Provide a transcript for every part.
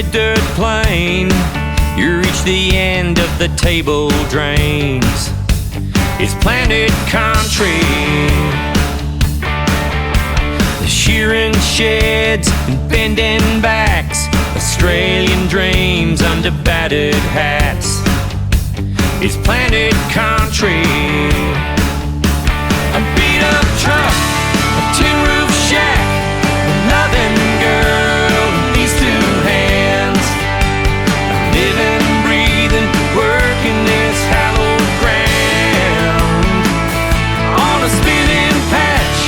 a dirt plain, you reach the end of the table drains. It's planted country, the shearing sheds and bending backs, Australian dreams under battered hats. It's planted country, a beat up truck, a tin roof shack, a loving girl, these two hands, living, breathing, working this hallowed ground. On a spinning patch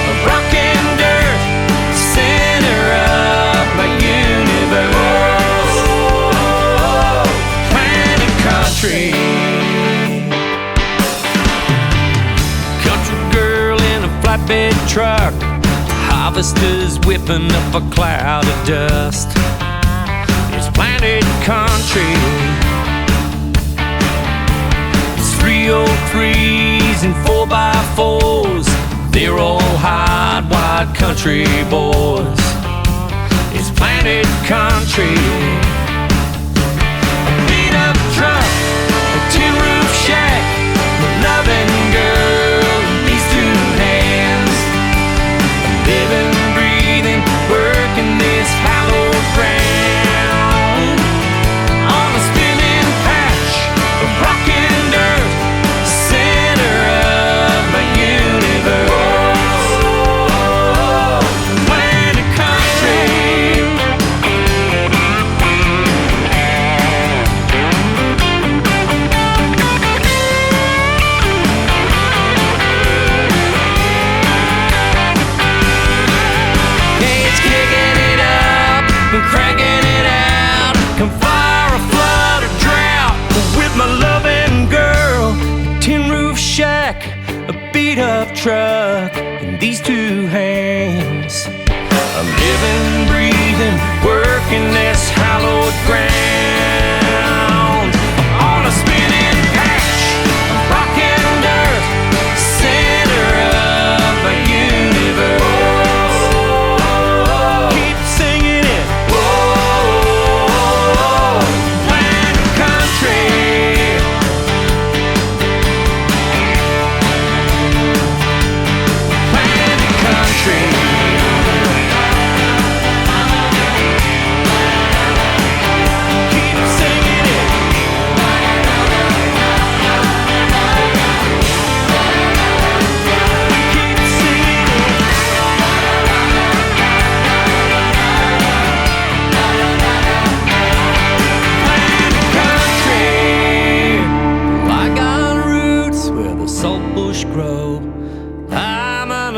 of rock and dirt, center of my universe, planted country. Flatbed truck, harvesters whipping up a cloud of dust. It's planted country, it's 303s and 4x4s. They're all hard-wired country boys. It's planted country, a beat-up truck, a tin roof shack, a loving girl, these two hands, living, breathing, working this hallowed ground. On a spinning patch of rock and dirt, center of my universe, planted country. And cracking it out, come fire, a flood, a drought, with my loving girl, a tin roof shack, a beat up truck, and these two hands. I'm living, breathing, working this hallowed ground. On a spinning patch of rock and dirt, center of my universe.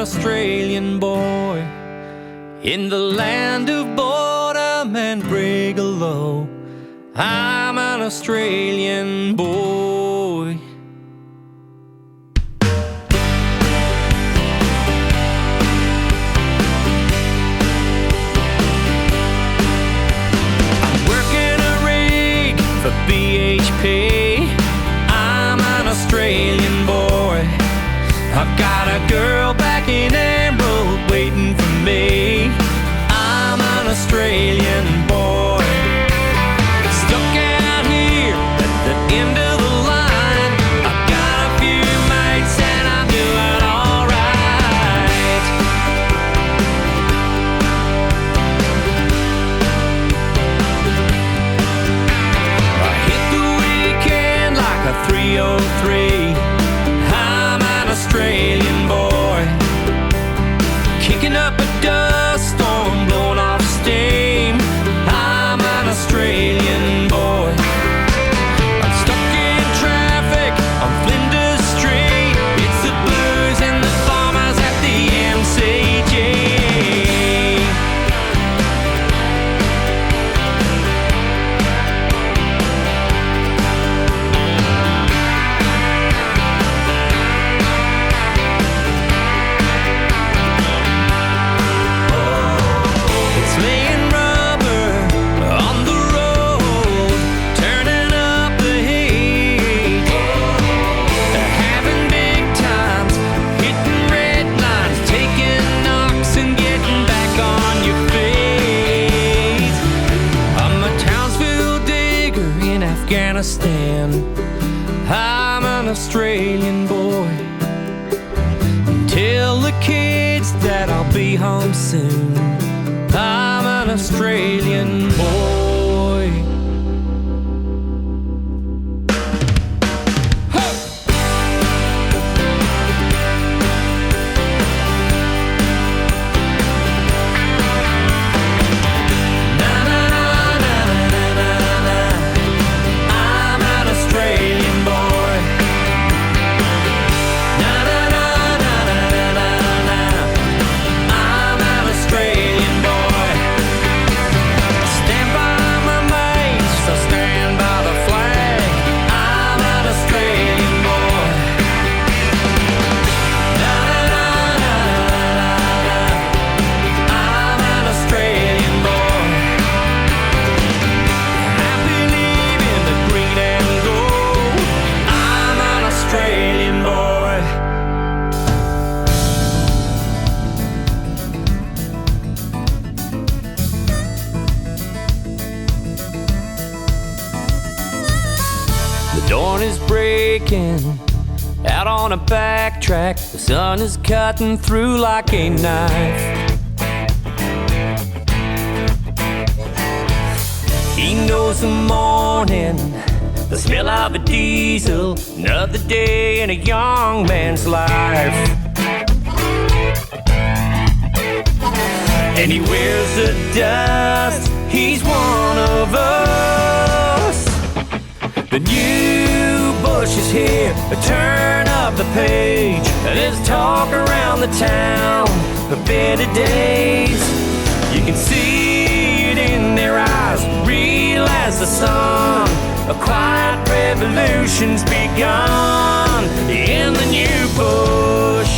Australian boy in the land of boredom and brigalow. I'm an Australian boy. I'm working a rig for BHP. I'm an Australian boy. I've got a girl back in Emerald waiting for me. I'm an Australian boy, stuck out here at the end of the line. I've got a few mates and I'm doing alright. I hit the weekend like a 303. Australian boy, kicking up a dust storm, blowing off steam. I'm an Australian boy. I'm stuck in traffic on Flinders Street. It's the blues and the farmers at the MCG. understand. I'm an Australian boy. Tell the kids that I'll be home soon. I'm an Australian boy. Dawn is breaking out on a backtrack. The sun is cutting through like a knife. He knows the morning, the smell of a diesel, another day in a young man's life. And he wears the dust, he's one of us. The new bush is here, turn up the page. There's talk around the town of better days. You can see it in their eyes, realize the sun. A quiet revolution's begun in the new bush.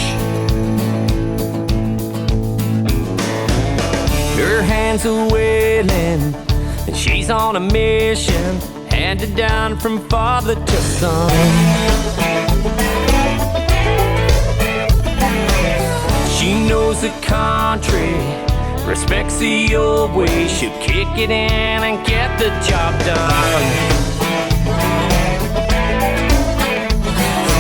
Her hands are wailing, and she's on a mission, handed down from father to son. She knows the country, respects the old way. She'll kick it in and get the job done.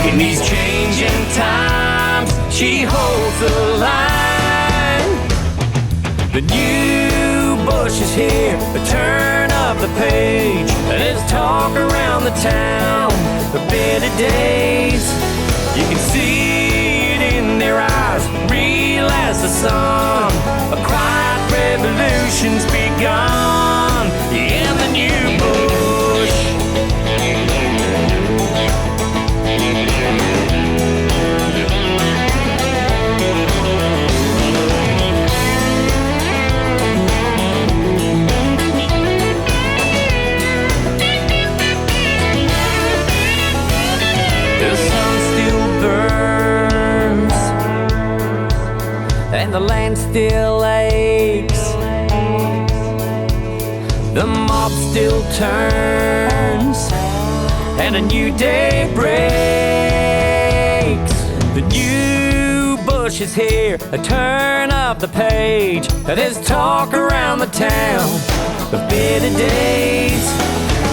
In these changing times, she holds the line. The new bush is here, turn up the page. There's talk around the town of better days. You can see it in their eyes, realize the sun. A quiet revolution's begun in the new bush. The land still aches, the mob still turns, and a new day breaks. The new bush is here, turn up the page. There's talk around the town of better days.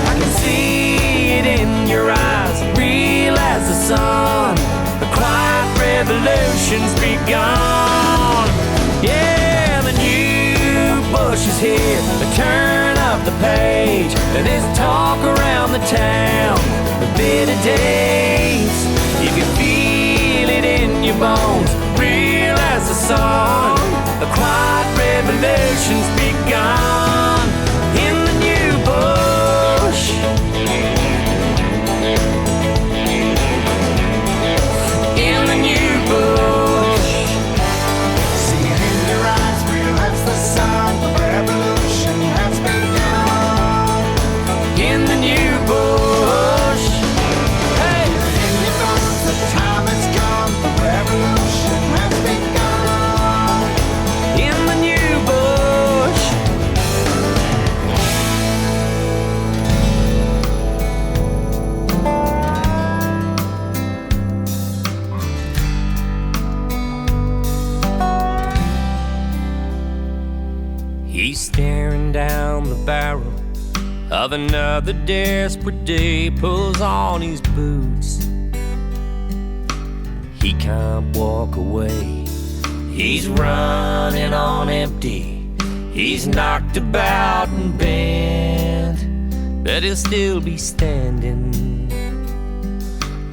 I can see it in your eyes, realize the sun. The quiet revolution's begun. Yeah, the new bush is here, turn up the page. There's talk around the town of better days. You can feel it in your bones, realize the song. A quiet revolution's begun in the new bush. In the new bush. See it in your eyes, realize the sun. The revolution has begun in the new bush. Hey! In your bones, the time has come. The revolution of another desperate day pulls on his boots. He can't walk away. He's running on empty. He's knocked about and bent, but he'll still be standing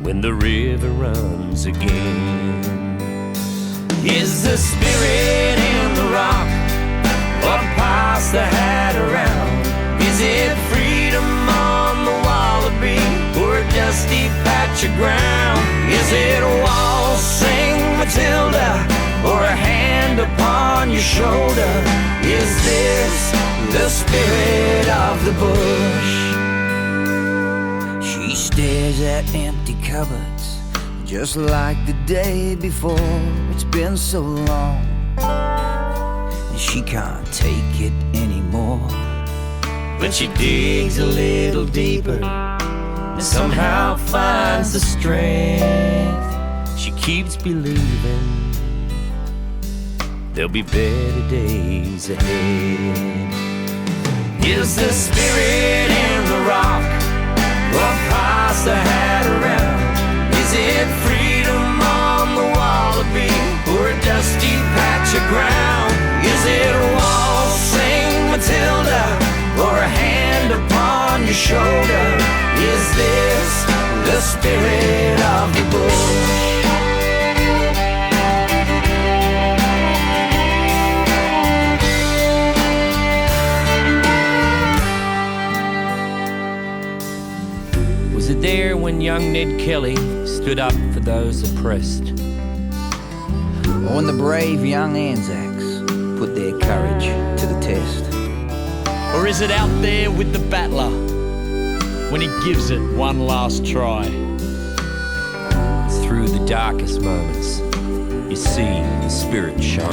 when the river runs again. Is the spirit in the rock, or past the hat around? Is it freedom on the wallaby, or a dusty patch of ground? Is it a waltz, sing Matilda, or a hand upon your shoulder? Is this the spirit of the bush? She stares at empty cupboards, just like the day before. It's been so long, and she can't take it anymore. But she digs a little deeper and somehow finds the strength. She keeps believing there'll be better days ahead. Is the spirit in the rock, or past the hat around? Is it freedom on the wallaby, or a dusty patch of ground? Is it a waltz, sing Matilda, or a hand upon your shoulder? Is this the spirit of the bush? Was it there when young Ned Kelly stood up for those oppressed? Or when the brave young Anzacs put their courage to the test? Or is it out there with the battler when he gives it one last try? Through the darkest moments, you see the spirit shine.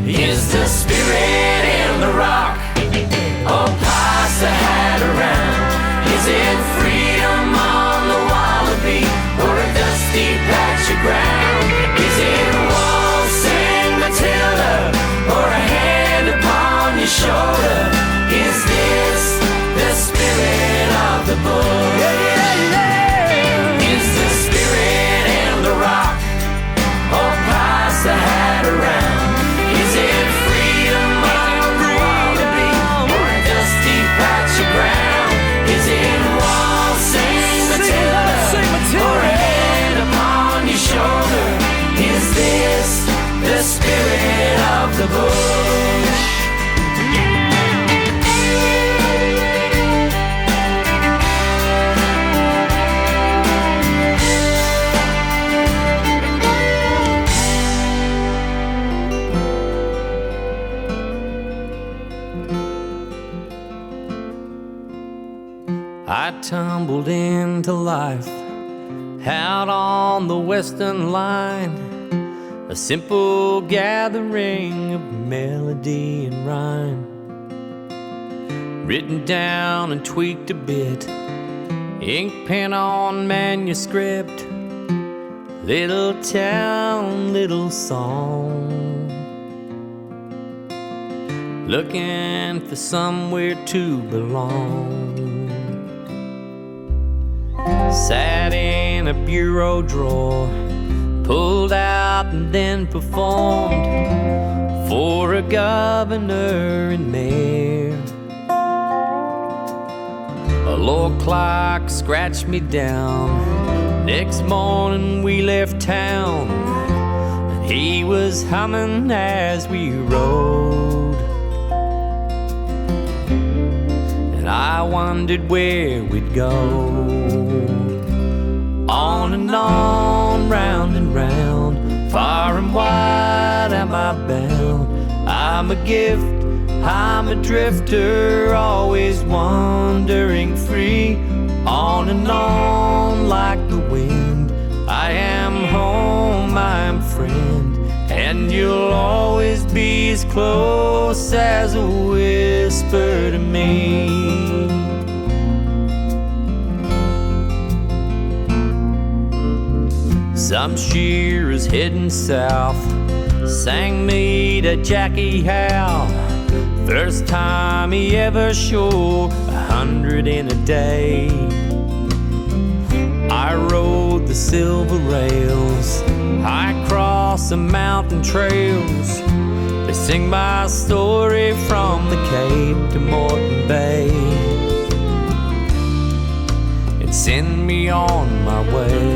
Is the spirit in the rock, or past the hat around? Is it freedom on the wallaby, or a dusty patch of ground? Is it waltzing Matilda, or a hand upon your shoulder? Is this the spirit of the bush? Is the spirit in the rock, or past the hat around? Is it freedom on the wallaby, or a dusty patch of ground? Is it waltzing Matilda, or a hand upon your shoulder? Is this the spirit of the bush? I tumbled into life out on the western line, a simple gathering of melody and rhyme, written down and tweaked a bit, ink pen on manuscript, little town, little song, looking for somewhere to belong. Sat in a bureau drawer, pulled out and then performed for a governor and mayor. A law clerk scratched me down. Next morning we left town, and he was humming as we rode. And I wondered where we'd go. On and on, round and round, far and wide am I bound. I'm a gift, I'm a drifter, always wandering free. On and on like the wind, I am home, I'm friend, and you'll always be as close as a whisper to me. Some shearers heading south sang me to Jackie Howe, First time he ever showed 100 in a day. I rode the silver rails, I crossed the mountain trails. They sing my story from the Cape to Moreton Bay and send me on my way.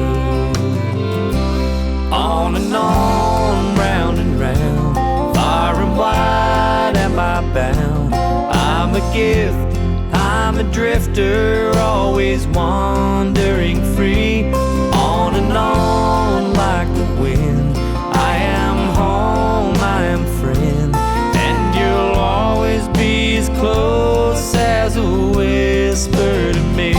On and on, round and round, far and wide am I bound. I'm a gift, I'm a drifter, always wandering free. On and on like the wind, I am home, I am friend, and you'll always be as close as a whisper to me.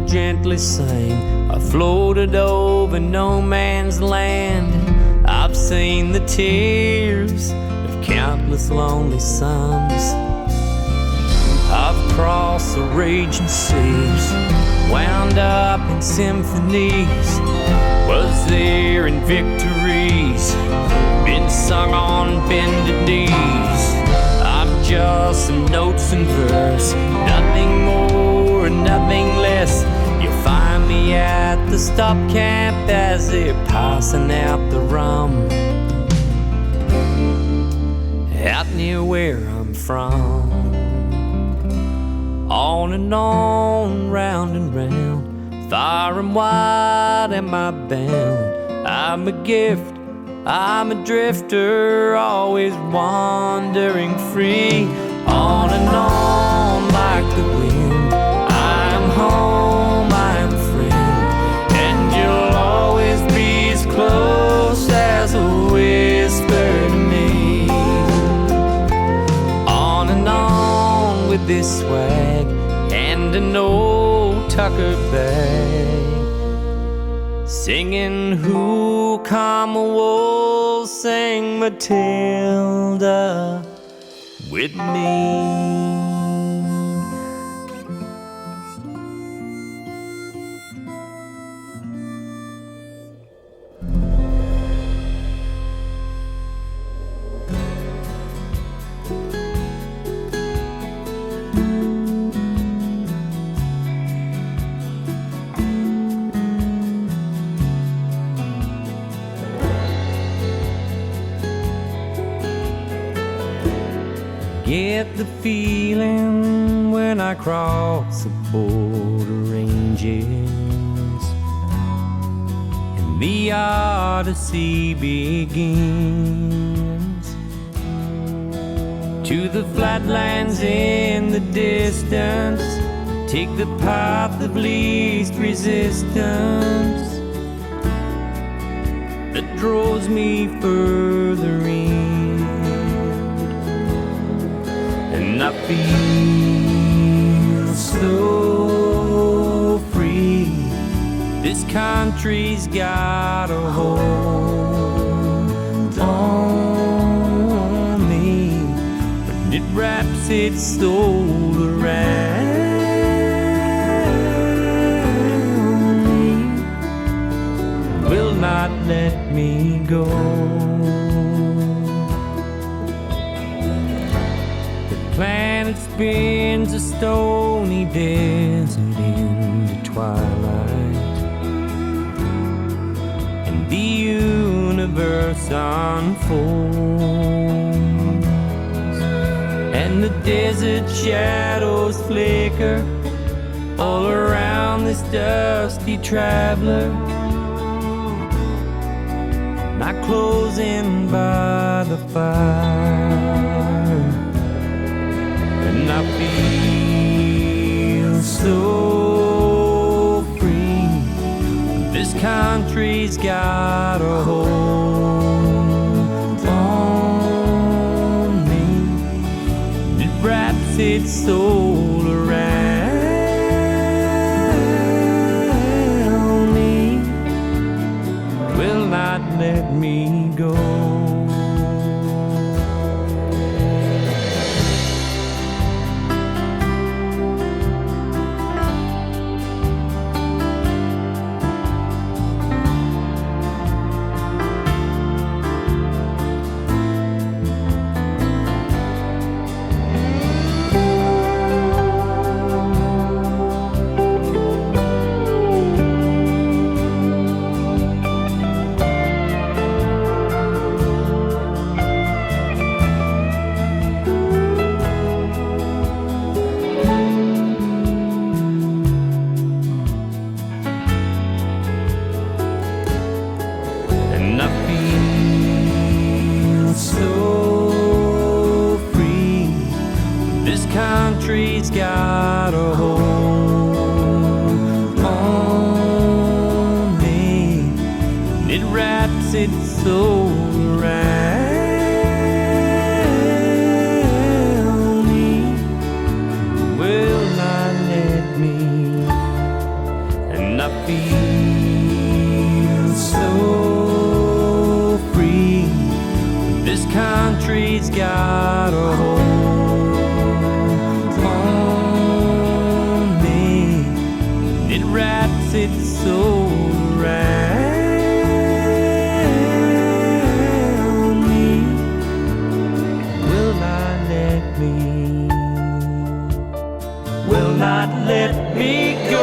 Gently sang, I floated over no man's land. I've seen the tears of countless lonely sons. I've crossed the raging seas, wound up in symphonies, was there in victories, been sung on bended knees. I'm just some notes and verse, nothing more, nothing less. You'll find me at the stop camp as they're passing out the rum, out near where I'm from. On and on, round and round, far and wide am I bound. I'm a gift, I'm a drifter, always wandering free. On and on like the wind, I'm home, I'm friend, and you'll always be as close as a whisper to me. On and on with this swag and an old Tucker bag, singing Who Come Wolf, sing Matilda with me. Get the feeling when I cross the border ranges and the Odyssey begins. To the flatlands in the distance, take the path of least resistance that draws me further in. And I feel so free. This country's got a hold on me, but it wraps its soul around me, will not let me go. Planet spins a stony desert in the twilight, and the universe unfolds, and the desert shadows flicker all around this dusty traveler, not closing by the fire. And I feel so free. This country's got a hold on me. It wraps its soul around me, will not let me go. so free. This country's got a hold on me, and it wraps its soul around me. Will not let me, and I feel so free. This country's got a hold on me, and it wraps its soul around me. Will not let me, will not let me go.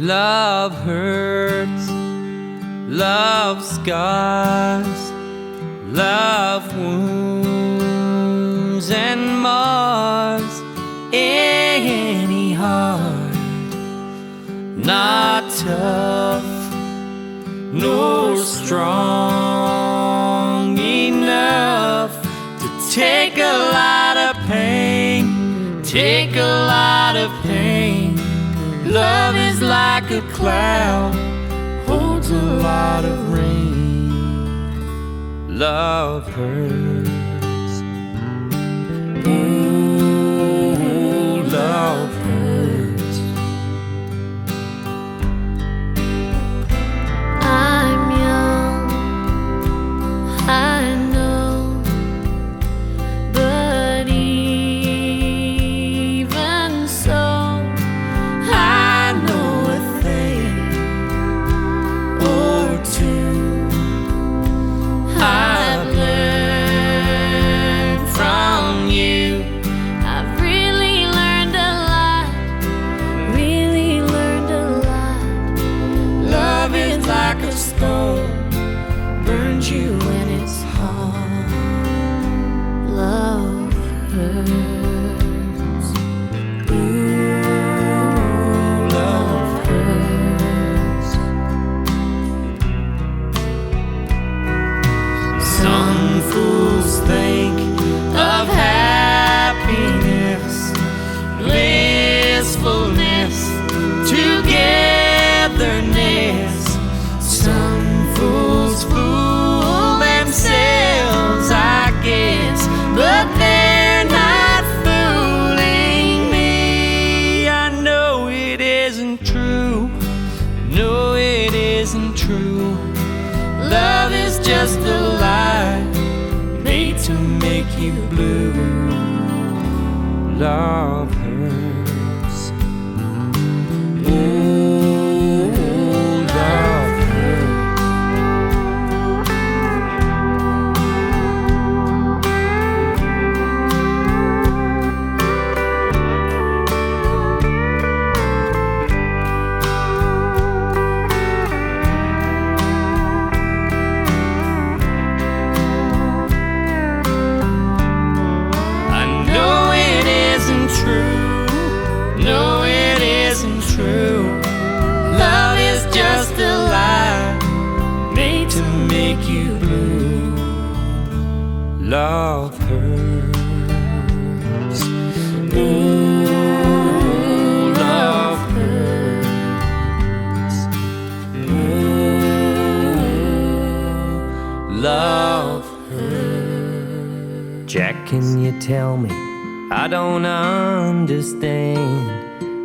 Love hurts, love scars, love wounds and mars any heart not tough nor strong enough to take a lot of pain, take a lot of pain. Love is like a cloud, holds a lot of rain. Love hurts. Ooh, love hurts. I'm young, I know, but even so, I've learned from you. I've really learned a lot, really learned a lot. Love is like a stone, burns you when it's hot. Love hurts. Ooh, love hurts. Some fools think of happiness, blissfulness, togetherness. Some fools fool themselves, I guess, but they're not fooling me. I know it isn't true, no it isn't true. Love is just a lie made to make you blue. Love hurts. Ooh, love hurts. No, it isn't true. Love is just a lie made to make you blue. Love hurts. Ooh, love hurts. Ooh, love hurts. Jack, can you tell me? I don't understand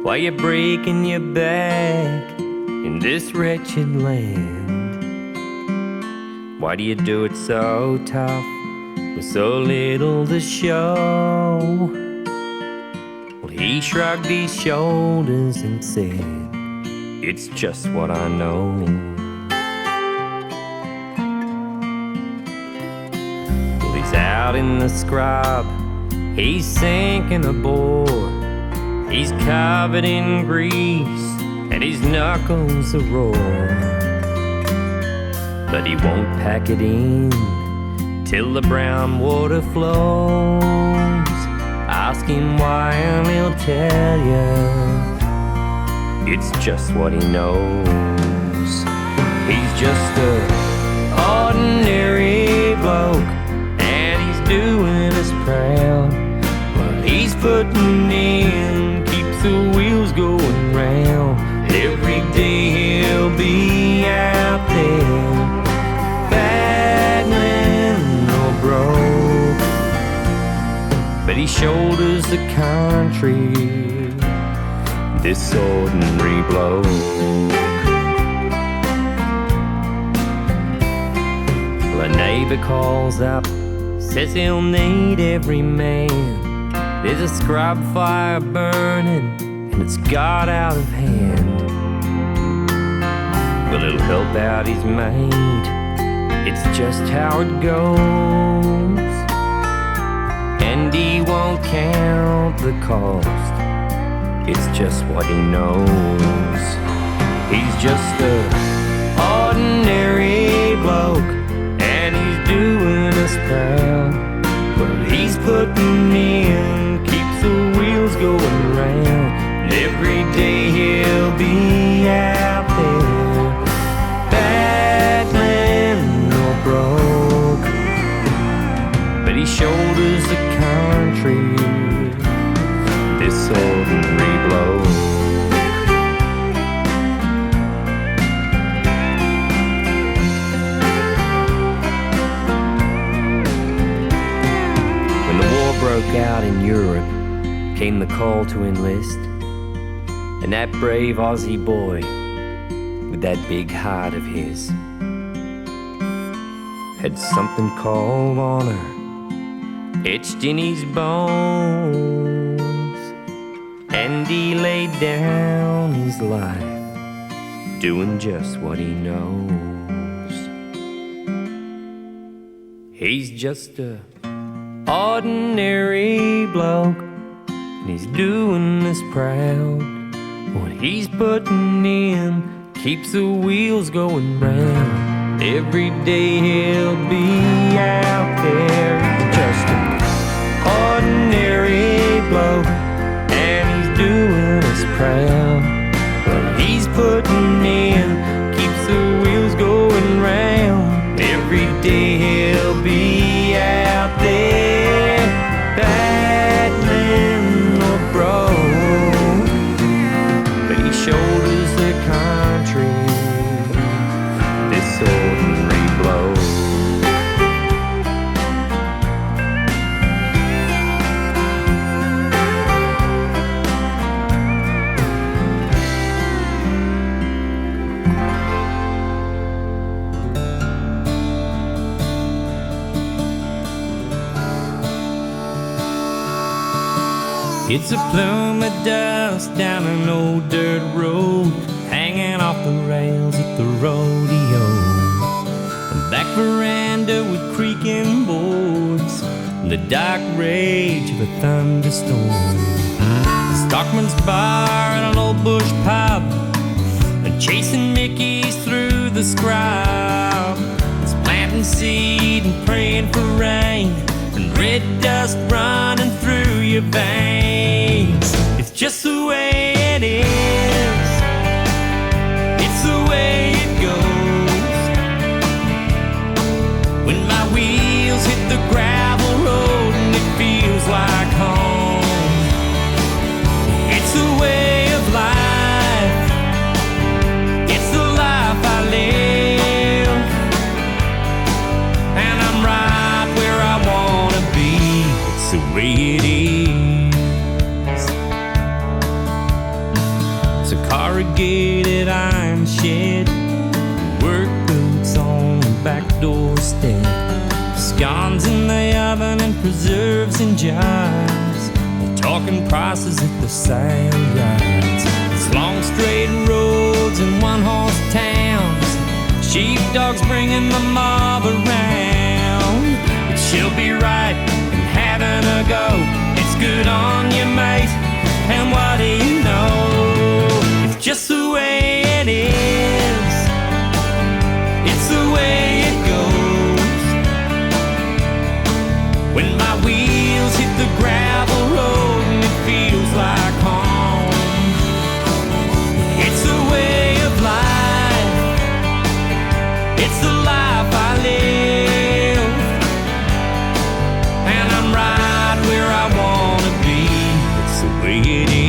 why you're breaking your back in this wretched land. Why do you do it so tough with so little to show? Well, he shrugged his shoulders and said, it's just what I know. Well, he's out in the scrub, he's sinking a bore. He's covered in grease and his knuckles are raw. But he won't pack it in till the brown water flows. Ask him why and he'll tell you it's just what he knows. He's just a ordinary bloke and he's doing us proud. What he's putting in keeps the wheels going round. Every day he'll be out there, but he shoulders the country, this ordinary bloke. Well, a neighbor calls up, says he'll need every man. There's a scrub fire burning and it's got out of hand. Well, it'll help out his mate, it's just how it goes. And he won't count the cost, it's just what he knows. He's just a ordinary bloke and he's doing us proud. What he's putting in keeps the wheels going round. And every day he'll be out there, battling or broke. But he shoulders the country, this ordinary bloke. When the war broke out in Europe, came the call to enlist. And that brave Aussie boy with that big heart of his had something called honor etched in his bones, and he laid down his life doing just what he knows. He's just a ordinary bloke and he's doing us proud. What he's putting in keeps the wheels going round. Every day he'll be out there, just an ordinary bloke, and he's doing us proud. What he's putting in keeps the wheels going round. Every day he'll be out there, battling or broke. But he shoulders the country, this ordinary bloke. It's a plume of dust down an old dirt road, hanging off the rails at the rodeo. A back veranda with creaking boards, the dark rage of a thunderstorm. The Stockman's bar and an old bush pub, and chasing Mickeys through the scrub. It's planting seed and praying for rain, and red dust running through your veins. It's just the way it is, it's the way it goes. When my wheels hit the gravel road and it feels like home. It's the way of life, it's the life I live, and I'm right where I wanna be. It's the way it is. It's a corrugated iron shed, work boots on the back doorstep. Scones in the oven and preserves in jars. They're talking prices at the sale yards. It's long straight roads and one-horse towns. Sheepdogs bringing the mob around. But she'll be right and having a go. It's good on you, mate. And what do you know? It's just the way it is. It's the way it goes. When my wheels hit the gravel road and it feels like home. It's the way of life. It's the life I live. And I'm right where I wanna be. It's the way it is.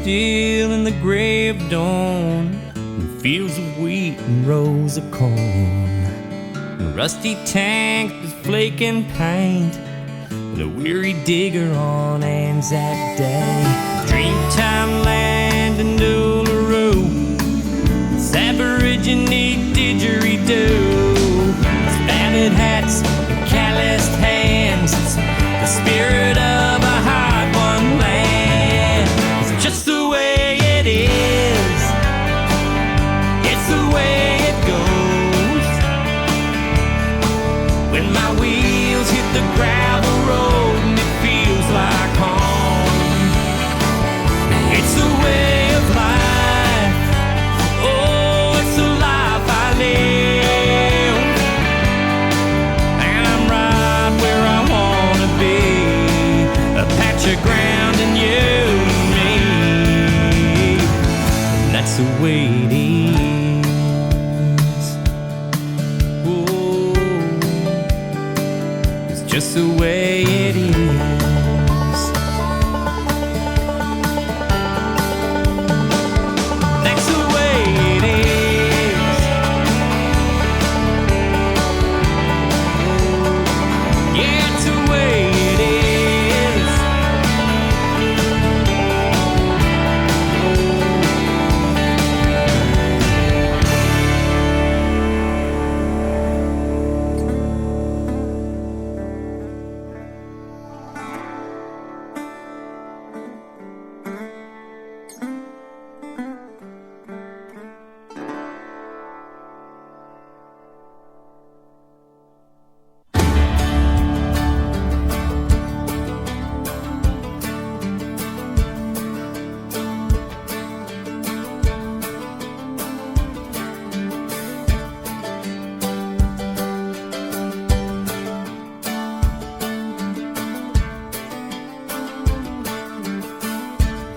Still in the gray of dawn, and fields of wheat and rows of corn, and rusty tank with flaking paint, and a weary digger on Anzac Day. Dreamtime land in Uluru, it's Aborigine didgeridoo, it's battered hats and calloused hands. It's the spirit of a hard-won land. It's just the way it is. It's the way it goes. When my wheels hit the gravel road and it feels like home. It's the way of life. Oh, it's the life I live. And I'm right where I wanna be. A patch of ground and you and me. And that's the way it is. Oh, it's just the way it is. That's the way it is. Yeah, it's the way it is.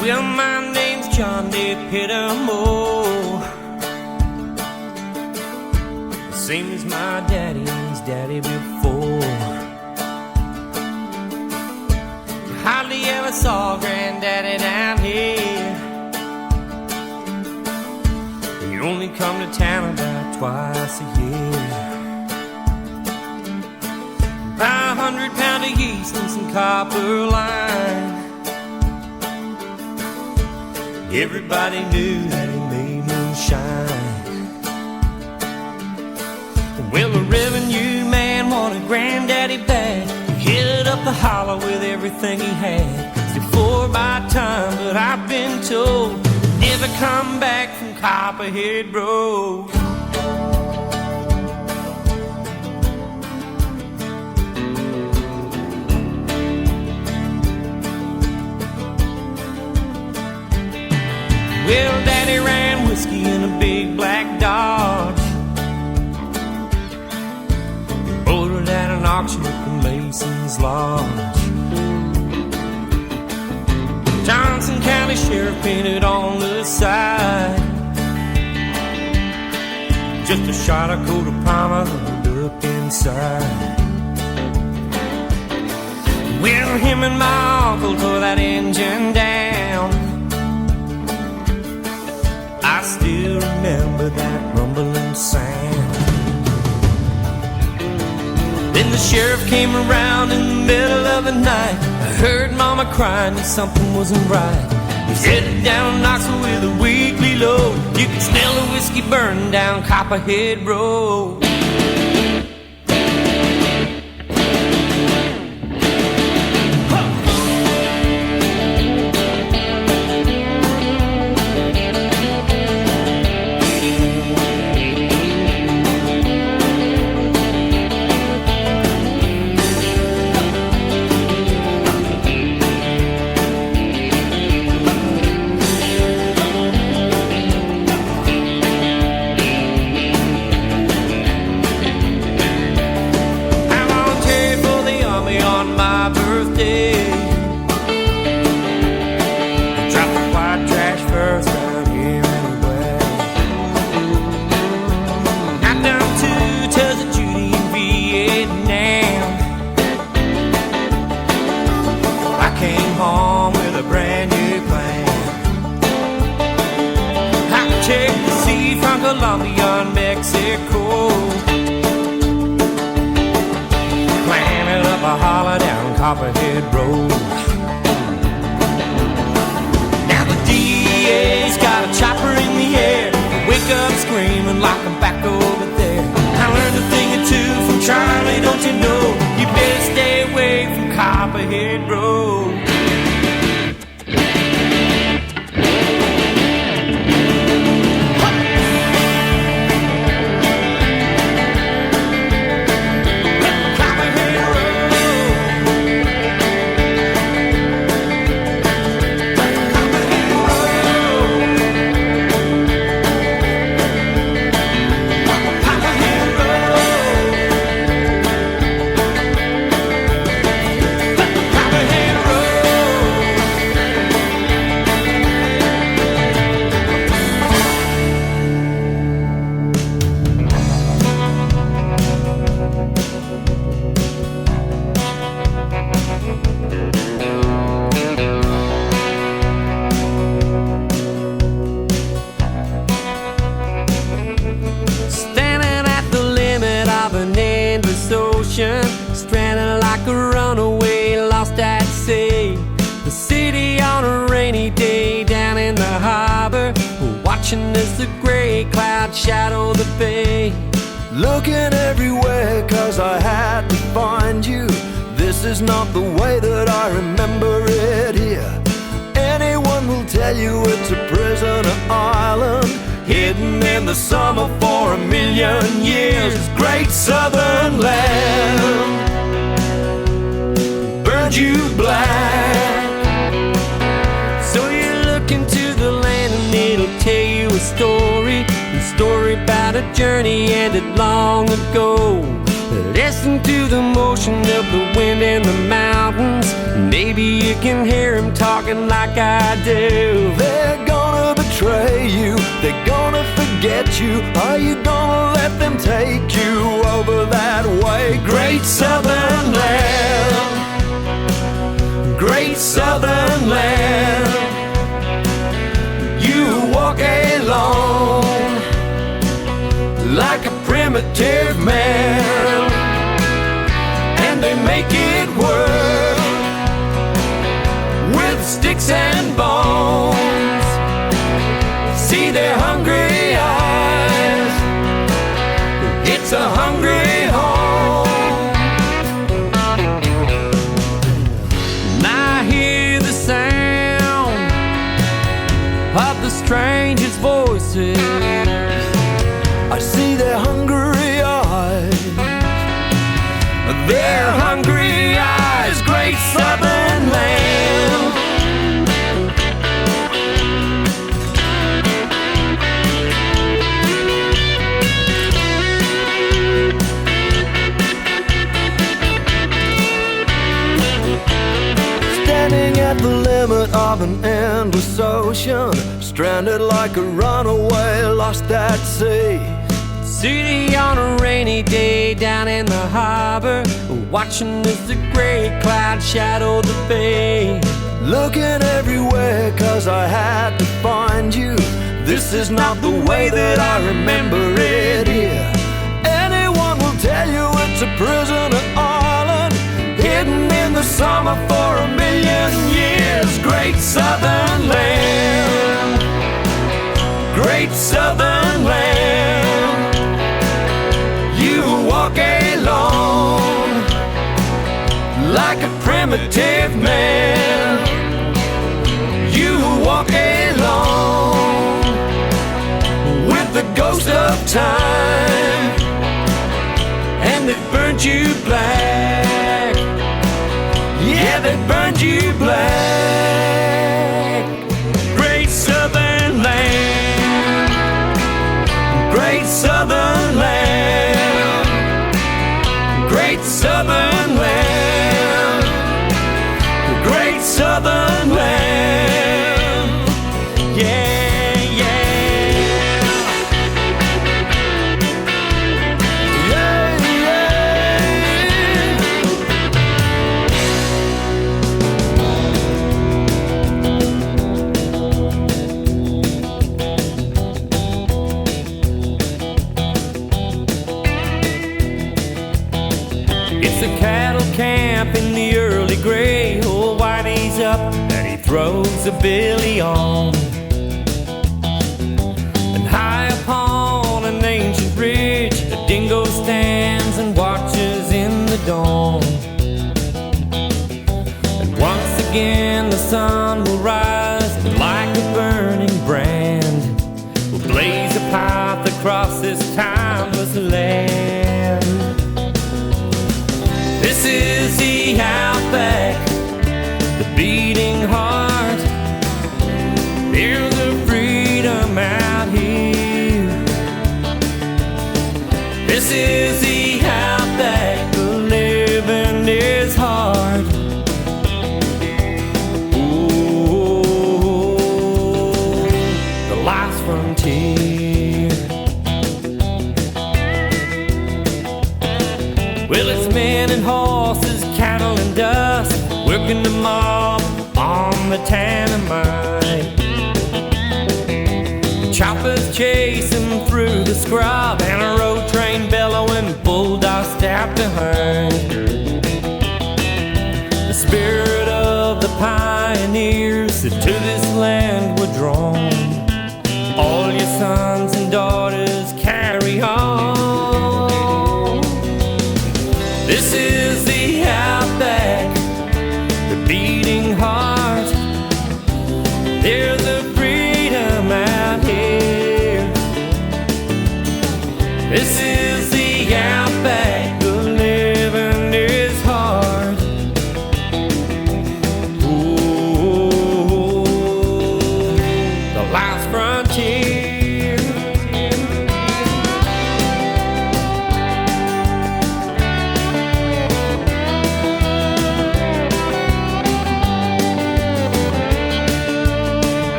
Well, my name's John D. Pittermore, same as my daddy and his daddy before. Hardly ever saw Granddaddy down here. He only come to town about twice a year. Buy 100 pounds of yeast and some copper line. Everybody knew that he made moonshine. Well, the revenue man wanted Granddaddy back. He headed up the holler with everything he had. Still 4 by ton, but I've been told never come back from Copperhead Road. Well, Daddy ran whiskey in a big black Dodge. Ordered at an auction at the Mason's Lodge. Johnson County Sheriff painted on the side. Just a shot of coat of primer, look inside. Well, him and my uncle tore that engine down. I still sheriff came around in the middle of the night. I heard mama crying that something wasn't right. He's headed down Knoxville with a weekly load. You can smell the whiskey burning down Copperhead Road. Colombia and Mexico. Climbing up a holler down Copperhead Road. Now the DA's got a chopper in the air. I wake up screaming like I'm back over there. I learned a thing or two from Charlie, don't you know? You better stay away from Copperhead Road. Stranded like a runaway, lost at sea. The city on a rainy day down in the harbor, watching as the gray clouds shadow the bay. Looking everywhere cause I had to find you. This is not the way that I remember it here. Anyone will tell you it's a prisoner island, hidden in the summer for 1,000,000 years. Great southern land burned you black. So you look into the land and it'll tell you a story about a journey ended long ago. Listen to the motion of the wind in the mountains. Maybe you can hear him talking like I do. They're gonna betray you, they're gonna forget you. Are you gonna let them take you over that way? Great southern land, great southern land. You walk alone like a primitive man, and they make it work with sticks and bones. See their hungry eyes, it's a hungry home. And I hear the sound of the strangest voices. I see their hungry eyes, their hungry eyes, great southern land. standing at the limit of an endless ocean, stranded like a runaway lost at sea. City on a rainy day down in the harbor, watching as the gray clouds shadow the bay. Looking everywhere cause I had to find you. This is not the way that I remember it here. Anyone will tell you it's a prisoner summer for 1,000,000 years. Great southern land, great southern land. You walk along like a primitive man. You walk along with the ghost of time, and they burned you black. Yeah, they burned you black. Great southern land, great southern land, great southern land, great southern land. Yeah, yeah. Yeah, yeah. It's a cattle camp in the early gray. Old Whitey's up and he throws a billy on. And high upon an ancient ridge, a dingo stands and watches in the dawn. And once again the sun will rise, and like a burning brand will blaze a path across this timeless land. This is the outback, the beating heart. There's a freedom out here. This is the outback, the living is hard. Ooh, the last frontier. Well, it's men and horses, cattle and dust, working the mob on the Tanamite. Choppers chasing through the scrub, and a road train bellowing, bulldogs stabbed behind. The spirit of the pioneers that to this land were drawn. All your sons and daughters carry on. This is the outback, the beating heart. There's a freedom out here. This is the outback, the living is hard. Ooh, the last frontier.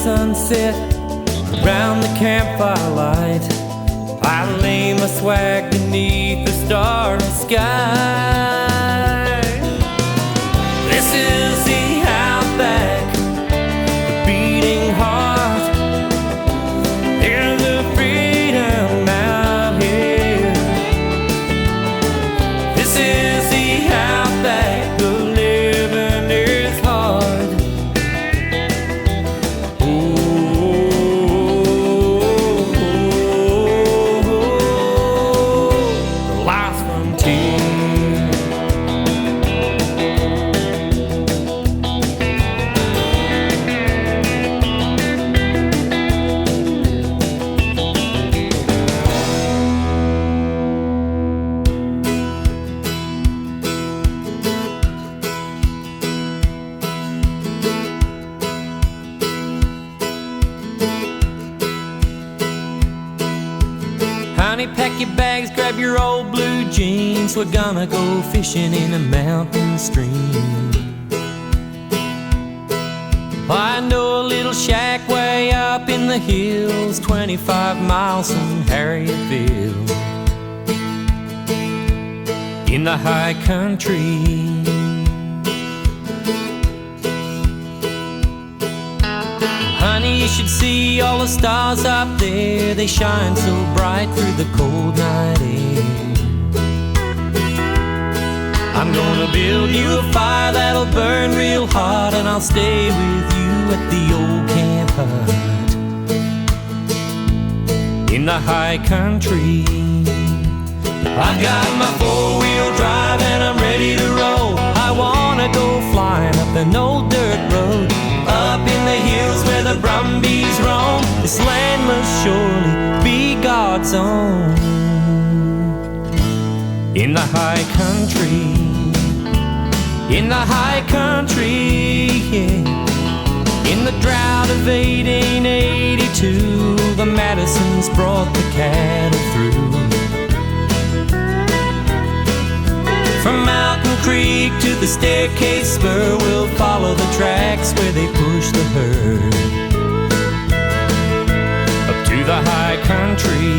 Sunset around the campfire light, I lay my swag beneath the starry sky. This is the outback, the beating heart. There's a freedom out here. This is the outback, the living is hard. Honey, pack your bags, grab your old blue jeans. We're gonna go fishing in a mountain stream. I know a little shack way up in the hills, 25 miles from Harrietville. In the high country, you should see all the stars up there. They shine so bright through the cold night air. I'm gonna build you a fire that'll burn real hot, and I'll stay with you at the old camp hut in the high country. I've got my four-wheel drive and I'm ready to roll. I wanna go flying up an old dirt road, up in the hills where the brumbies roam. This land must surely be God's own. In the high country, in the high country, yeah. In the drought of 1882, the Madisons brought the cattle through. From Mountain Creek to the Staircase Spur, we'll follow the tracks where they push the herd. Up to the high country.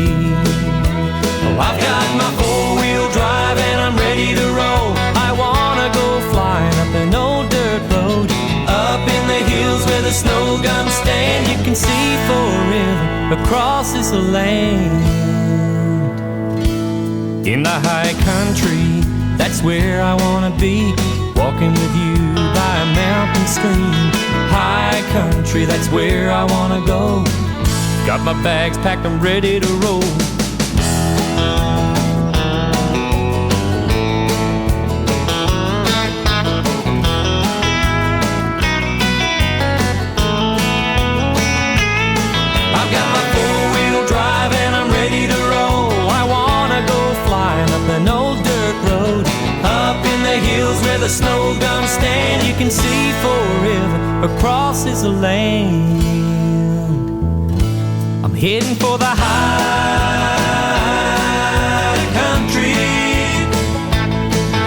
Oh, I've got my four-wheel drive and I'm ready to roll. I wanna go flying up an old dirt road, up in the hills where the snow guns stand. You can see forever across this land. In the high country, that's where I wanna be, walking with you by a mountain stream. High country, that's where I wanna go. Got my bags packed, I'm ready to roll. I've got my four-wheel drive and I'm ready to roll. I wanna go flying up an old dirt road, up in the hills where the snow guns stand. You can see forever across this land. I'm heading for the high country,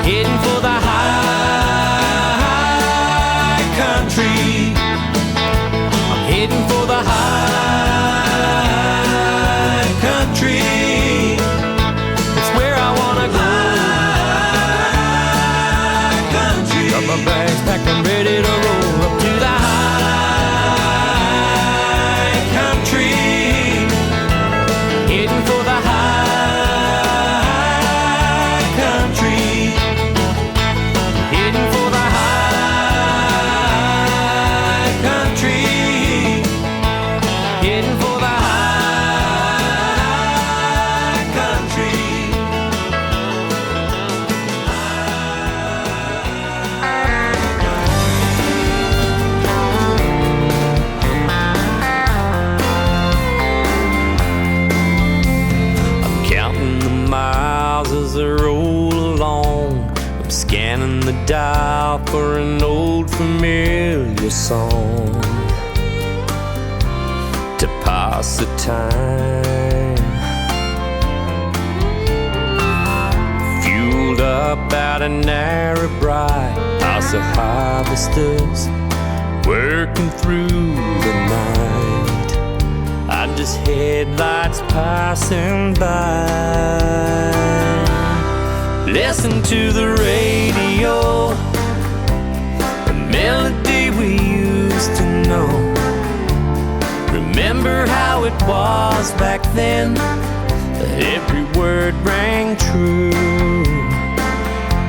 heading for the high country. I'm heading for the high country. It's where I wanna go. Got my bags packed, I'm ready to roll up to the high country. Heading for the high country. Heading for the high country. Heading for the high country. Counting the miles as I roll along. I'm scanning the dial for an old familiar song to pass the time. Fueled up out of Narrabri, house of harvesters, working through the night. I'm just headlights passing by. Listen to the radio, the melody we used to know. Remember how it was back then, that every word rang true,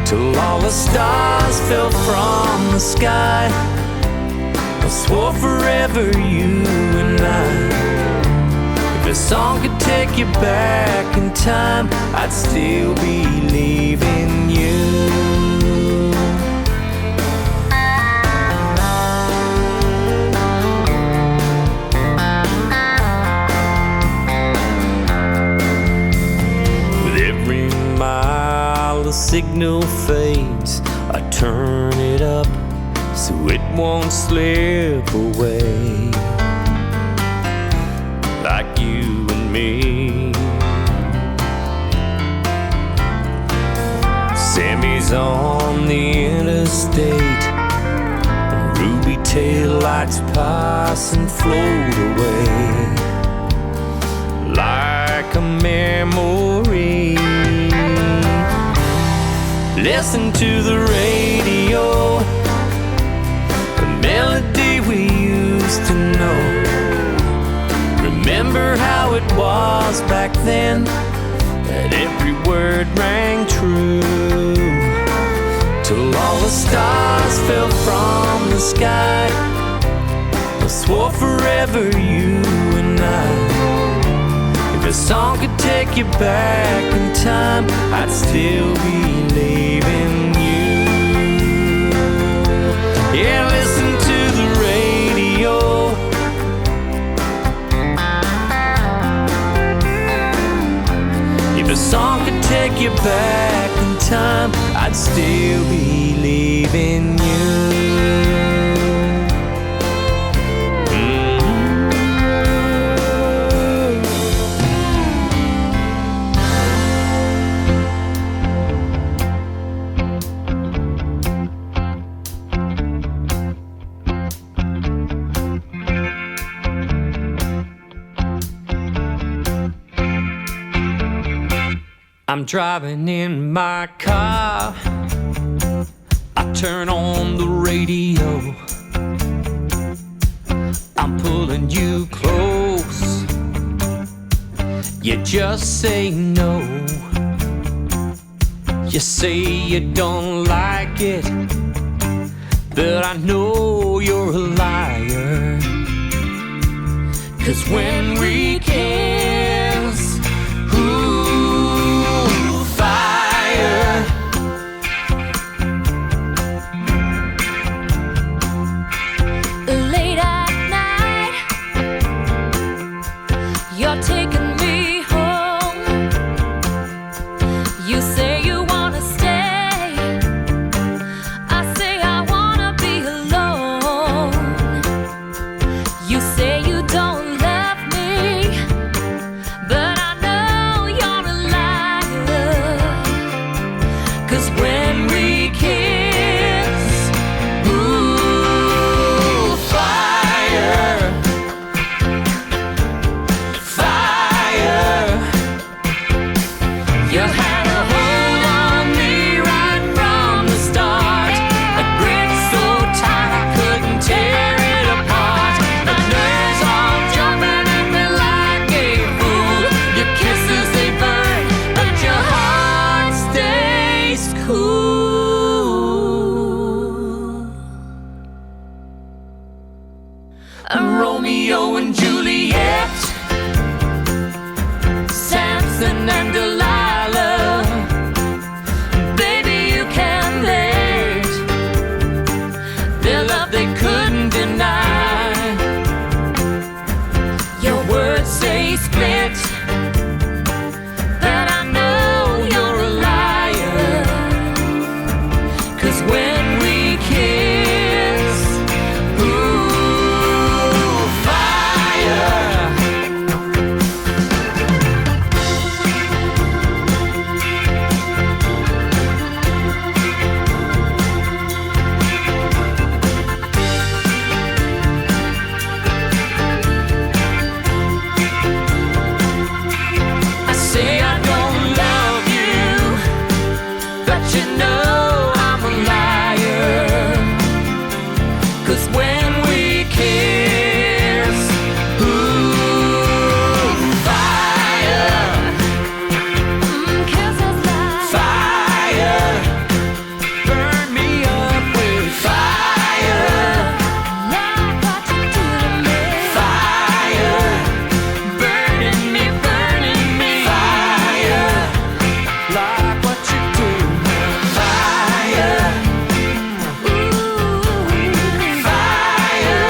till all the stars fell from the sky. I swore forever, you and I. If a song could take you back in time, I'd still be leaving you. With every mile the signal fades, I turn it up so it won't slip away. Like you and me, Sammy's on the interstate, ruby tail lights pass and float away like a memory. Listen to the radio, the melody we used to know. how it was back then, that every word rang true, till all the stars fell from the sky. I swore forever, you and I. If a song could take you back in time, I'd still be leaving you. Yeah, listen to the radio. If a song could take you back in time, I'd still be leaving you. I'm driving in my car, I turn on the radio, I'm pulling you close, you just say no. You say you don't like it, but I know you're a liar. 'Cause when we kiss, ooh, fire. Late at night, you're taking me home. You say you wanna stay, I say I wanna be alone. You say you don't love me, but I know you're a liar. 'Cause when we kiss, ooh, fire, fire. You had a hold on me right from the start, a grip so tight I couldn't tear it apart. My nerves all jumping at me like a fool. Your kisses they burn, but your heart stays cool. Romeo and Juliet, Samson and Delilah. Baby, you can bet their love they couldn't deny. Your words say split, but I know you're a liar. 'Cause when we kiss, ooh, fire. I say I don't love you, but you know I'm a liar. 'Cause when we kiss, ooh, fire. Kisses like fire. Burn me up with fire. Like what you do to me. Fire. Burning me, fire. Like what you do, fire. Ooh, fire.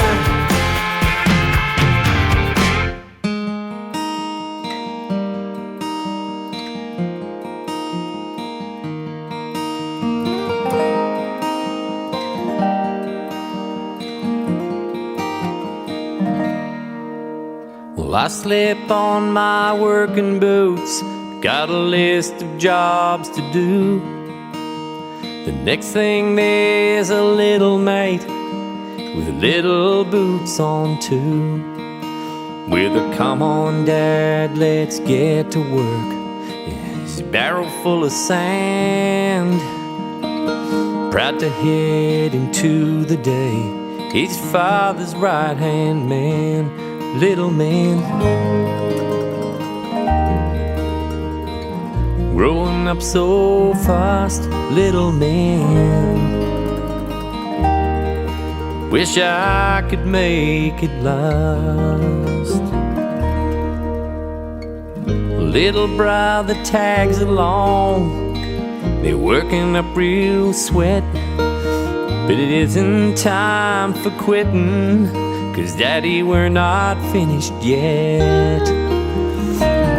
Well, I slip on my working boots, got a list of jobs to do. The next thing there's a little mate with little boots on too, with a "come on dad, let's get to work." His barrel full of sand, proud to head into the day. He's father's right-hand man, little man. Growing up so fast, little man. Wish I could make it last. Little brother tags along. They're working up real sweat, but it isn't time for quitting, 'cause Daddy, we're not finished yet.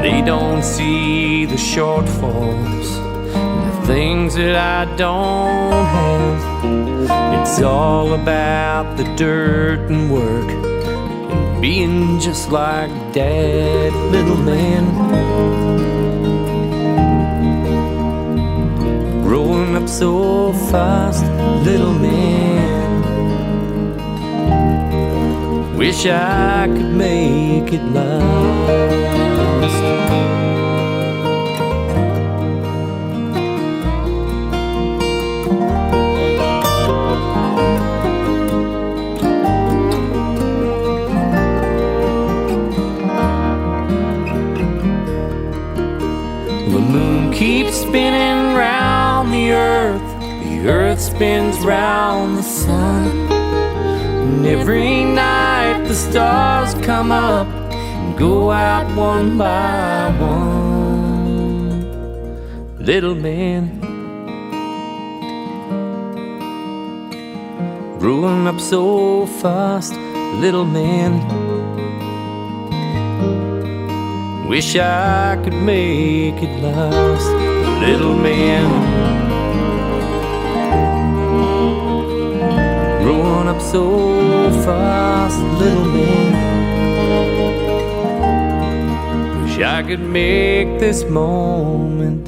They don't see the shortfalls, the things that I don't have. It's all about the dirt and work and being just like Dad, little man. Growing up so fast, little man. Wish I could make it last. The moon keeps spinning round the earth spins round the sun. And every night the stars come up and go out one by one. Little man, growing up so fast, little man. Wish I could make it last, little man. Growing up so fast, little man. Wish I could make this moment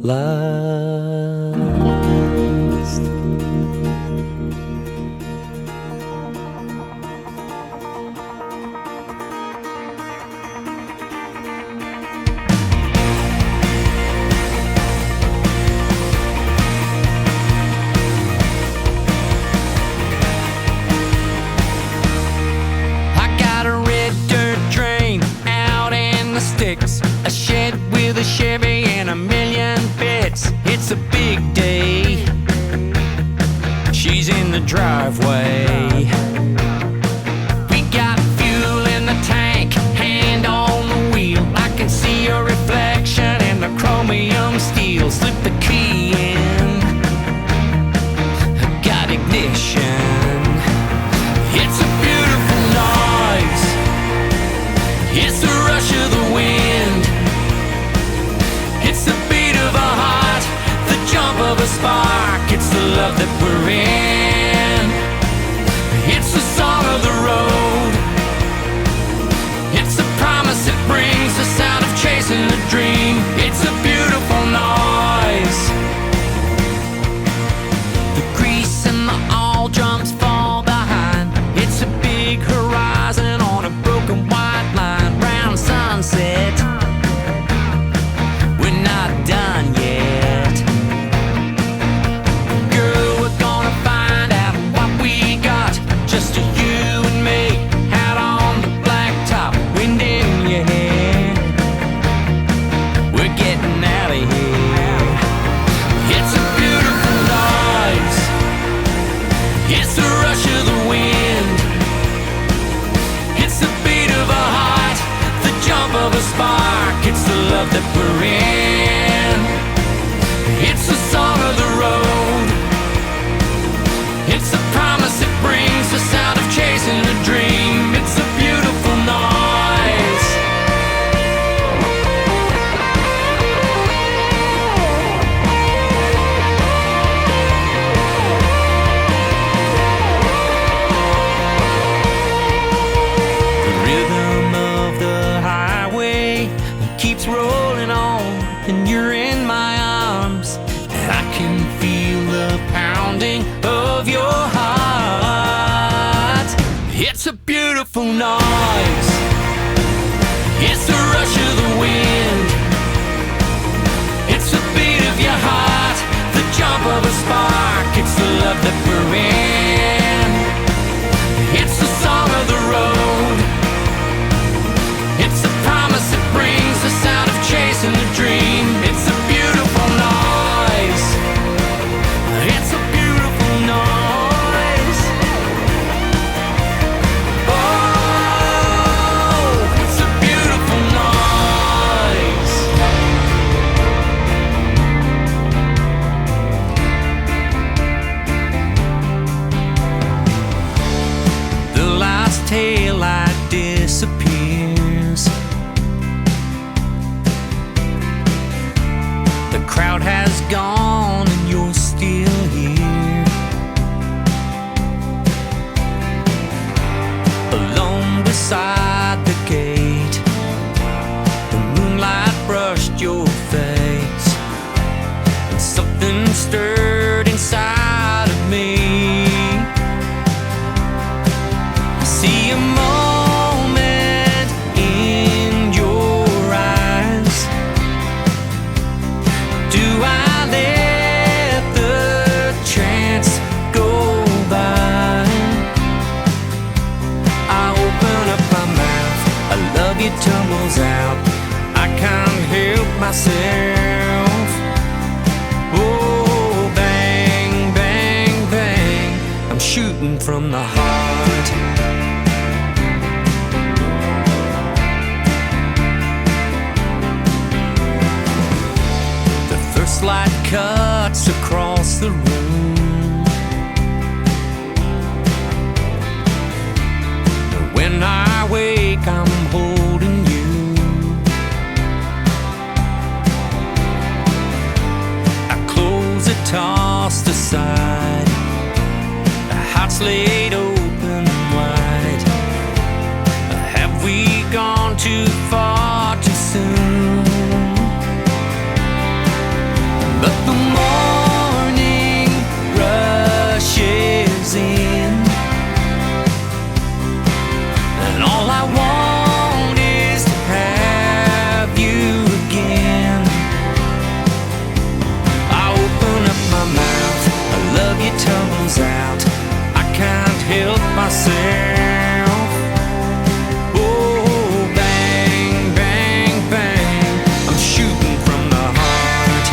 last. A shed with a Chevy and a million bits. It's a big day. She's in the driveway. We got fuel in the tank, hand on the wheel. I can see your reflection in the chromium steel. Slip the key in. Got ignition. It's a beautiful noise. It's the rush of the wind. It's the beat of a heart, the jump of a spark. It's the love that we're in. It's the song of the road. It's the promise it brings, the sound of chasing a dream. It's a beautiful noise. The grease and the all drums fall behind. It's a big horizon on a broken white line. Round sunset, we're not done yet. Girl, we're gonna find out what we got. Just you and me, out on the blacktop, wind in your hair. We're getting out of here. It's a beautiful noise. It's the rush of the wind. It's the beat of a heart, the jump of a spark. It's the love that we're in. It's the song of the road. It's the promise it brings, the sound of chasing a dream. It's a beautiful noise. The rhythm of the highway keeps rolling on, and you're in my arms. I can feel the pounding of your heart. It's a beautiful noise. It's the rush of the wind. It's the beat of your heart, the jump of a spark. It's the love that we're in. It's the song of the road. It's the promise it brings, the sound of chasing a dream. taillight disappears. The crowd has gone and you're still here, alone beside the gate. The moonlight brushed your face, and something stirred inside of me. I see a moment in your eyes. Do I let the chance go by? I open up my mouth, I love you tumbles out. I can't help myself. Oh, bang, bang, bang, I'm shooting from the heart. The first light cuts across the room. When I wake, I'm holding you. Our clothes are tossed aside, the hearts laid open wide. Have we gone too far too soon? But the morning rushes in, and all I want is to have you again. I open up my mouth, I love you tumbles out. I can't help myself. Oh, bang, bang, bang, I'm shooting from the heart.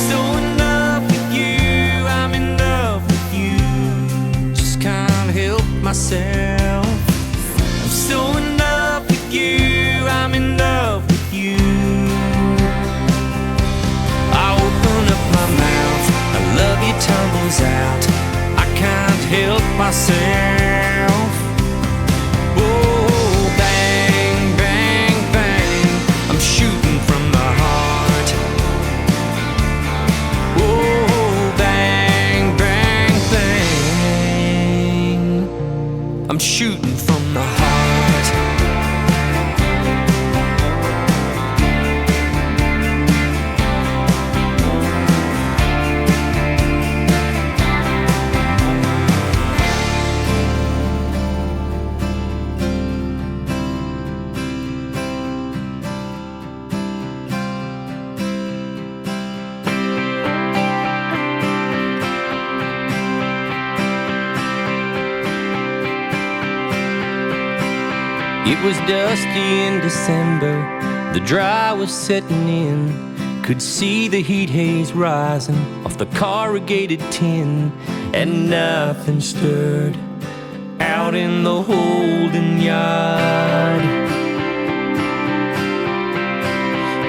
So in love with you, I'm in love with you. Just can't help myself. I'm so in love with you, I'm in love with you. I open up my mouth, I love you tumbles out. I can't help myself. Oh, bang, bang, bang, I'm shooting from the heart. Oh, bang, bang, bang, I'm shooting from the heart. It was dusty in December, the dry was setting in. Could see the heat haze rising off the corrugated tin, and nothing stirred out in the holding yard.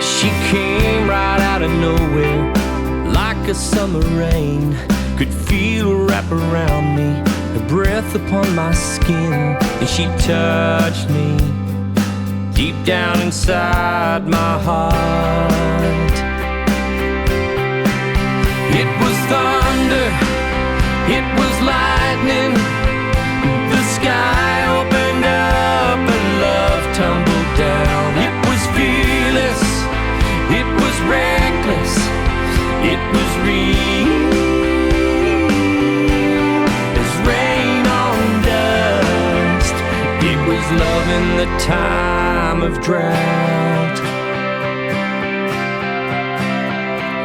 She came right out of nowhere, like a summer rain. Could feel her wrap around me, her breath upon my skin, and she touched me deep down inside my heart. It was thunder, it was lightning, the sky opened up and love tumbled down. It was fearless, it was reckless, it was real. Love in the time of drought.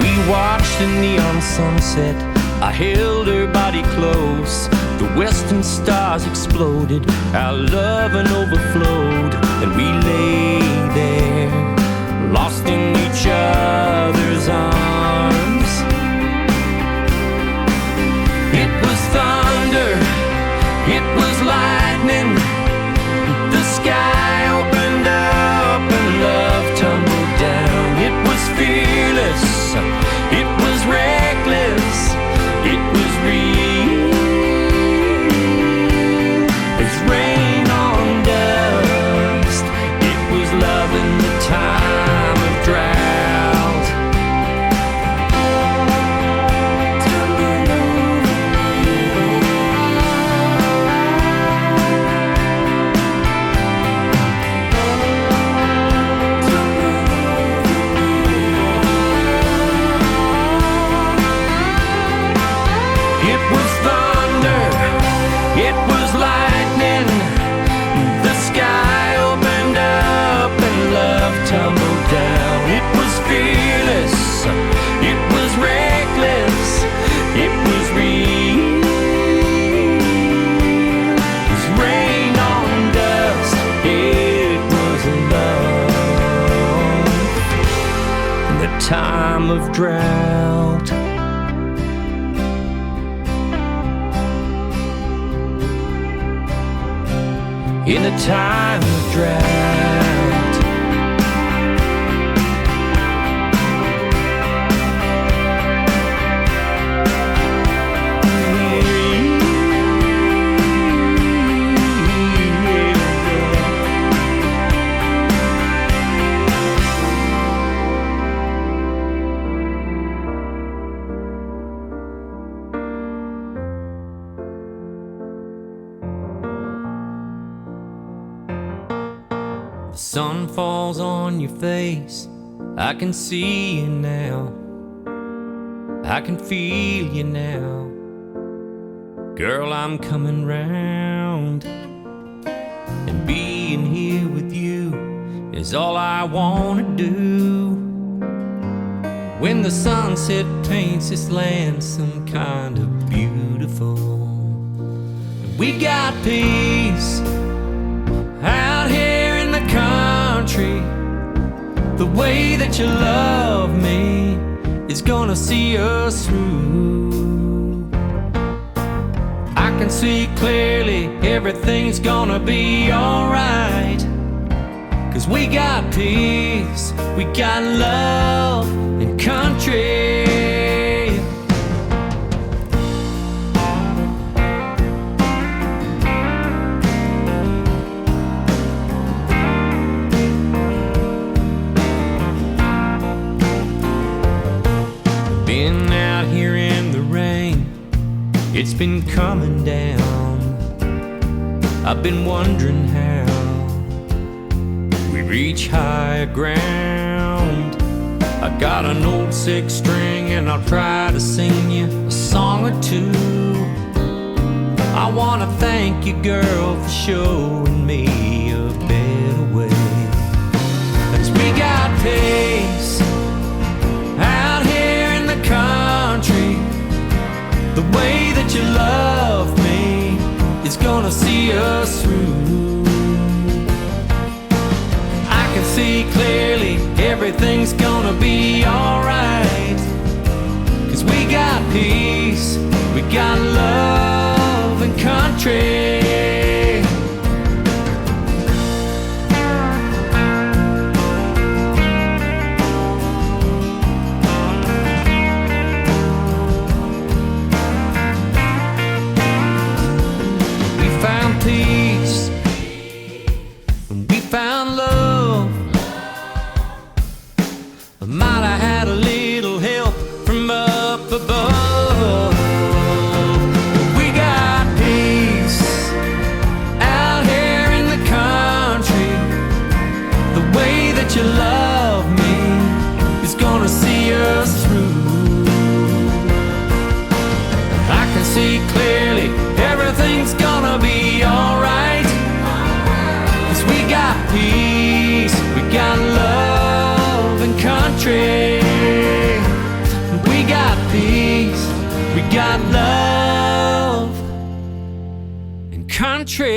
We watched the neon sunset, I held her body close. The western stars exploded, our loving overflowed, and we lay there, lost in each other's arms. It was thunder, it was lightning, lightning, the sky opened up and love tumbled down. It was fearless, it was reckless, it was real. It was rain on dust, it was love. In the time of drought, in a time of drought. The sun falls on your face, I can see you now, I can feel you now. Girl, I'm coming round, and being here with you is all I wanna do. When the sunset paints this land some kind of beautiful, we got peace out here in the country. The way that you love me is gonna see us through. I can see clearly everything's gonna be alright, 'cause we got peace, we got love and country. Been out here in the rain, it's been coming down. I've been wondering how we reach higher ground. I got an old six string and I'll try to sing you a song or two. I wanna thank you, girl, for showing me a better way. 'Cause we got peace out here in the country. The way that you love me is gonna see us through. I can see clearly everything's gonna be alright, 'cause we got peace, we got love and country. Peace, when we found love, I might have had a little help from up above. We got peace out here in the country. The way that you love me is gonna see us through. I can see clearly everything's gonna be alright, 'cause we got peace, we got love and country. We got peace, we got love and country.